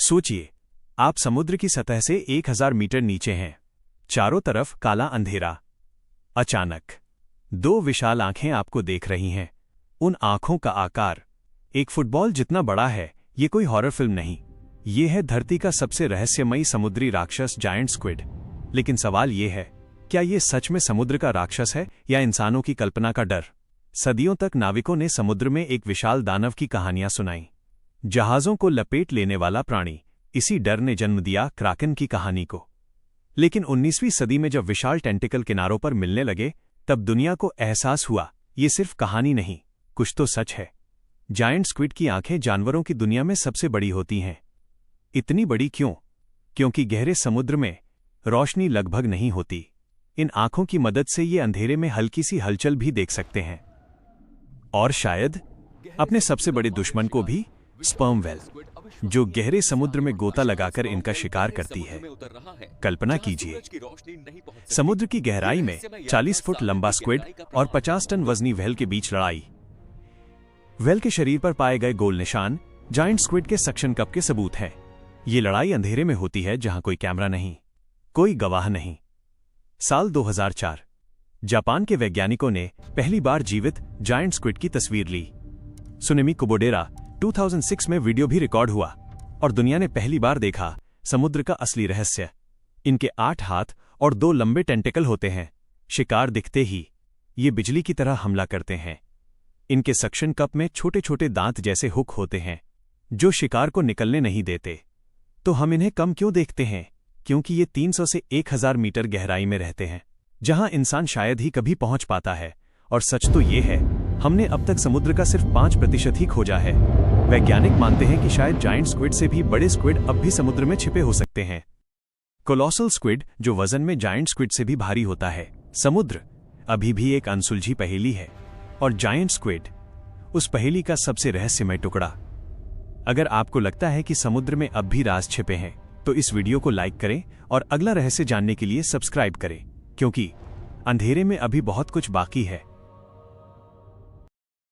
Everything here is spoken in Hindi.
सोचिए, आप समुद्र की सतह से 1000 मीटर नीचे हैं। चारों तरफ काला अंधेरा। अचानक दो विशाल आंखें आपको देख रही हैं। उन आंखों का आकार एक फुटबॉल जितना बड़ा है। ये कोई हॉरर फिल्म नहीं, ये है धरती का सबसे रहस्यमयी समुद्री राक्षस जायंट स्क्विड। लेकिन सवाल ये है, क्या ये सच में समुद्र का राक्षस है या इंसानों की कल्पना का डर? सदियों तक नाविकों ने समुद्र में एक विशाल दानव की कहानियां सुनाई। जहाजों को लपेट लेने वाला प्राणी। इसी डर ने जन्म दिया क्राकन की कहानी को। लेकिन 19वीं सदी में जब विशाल टेंटिकल किनारों पर मिलने लगे, तब दुनिया को एहसास हुआ, ये सिर्फ कहानी नहीं, कुछ तो सच है। जायंट स्क्विड की आंखें जानवरों की दुनिया में सबसे बड़ी होती हैं। इतनी बड़ी क्यों? क्योंकि गहरे समुद्र में रोशनी लगभग नहीं होती। इन आंखों की मदद से ये अंधेरे में हल्की सी हलचल भी देख सकते हैं। और शायद अपने सबसे बड़े दुश्मन को भी, स्पर्म व्हेल, जो गहरे समुद्र में गोता लगाकर इनका शिकार करती है। कल्पना कीजिए, समुद्र की गहराई में 40 फुट लंबा स्क्विड और 50 टन वजनी व्हेल के बीच लड़ाई। व्हेल के शरीर पर पाए गए गोल निशान जायंट स्क्विड के सक्शन कप के सबूत हैं। ये लड़ाई अंधेरे में होती है, जहां कोई कैमरा नहीं, कोई गवाह नहीं। साल 2004 जापान के वैज्ञानिकों ने पहली बार जीवित जायंट स्क्विड की तस्वीर ली। सुनेमी कुबोडेरा 2006 में वीडियो भी रिकॉर्ड हुआ और दुनिया ने पहली बार देखा समुद्र का असली रहस्य। इनके 8 हाथ और 2 लंबे टेंटिकल होते हैं। शिकार दिखते ही ये बिजली की तरह हमला करते हैं। इनके सक्शन कप में छोटे छोटे दांत जैसे हुक होते हैं, जो शिकार को निकलने नहीं देते। तो हम इन्हें कम क्यों देखते हैं? क्योंकि ये 300 से 1000 मीटर गहराई में रहते हैं, जहां इंसान शायद ही कभी पहुंच पाता है। और सच तो ये है, हमने अब तक समुद्र का सिर्फ 5% ही खोजा है। वैज्ञानिक मानते हैं कि शायद जायंट स्क्विड से भी बड़े स्क्विड अब भी समुद्र में छिपे हो सकते हैं। कोलोसल स्क्विड, जो वजन में जायंट स्क्विड से भी भारी होता है। समुद्र अभी भी एक अनसुलझी पहेली है, और जायंट स्क्विड उस पहेली का सबसे रहस्यमय टुकड़ा। अगर आपको लगता है कि समुद्र में अब भी राज छिपे हैं, तो इस वीडियो को लाइक करें और अगला रहस्य जानने के लिए सब्सक्राइब करें, क्योंकि अंधेरे में अभी बहुत कुछ बाकी है।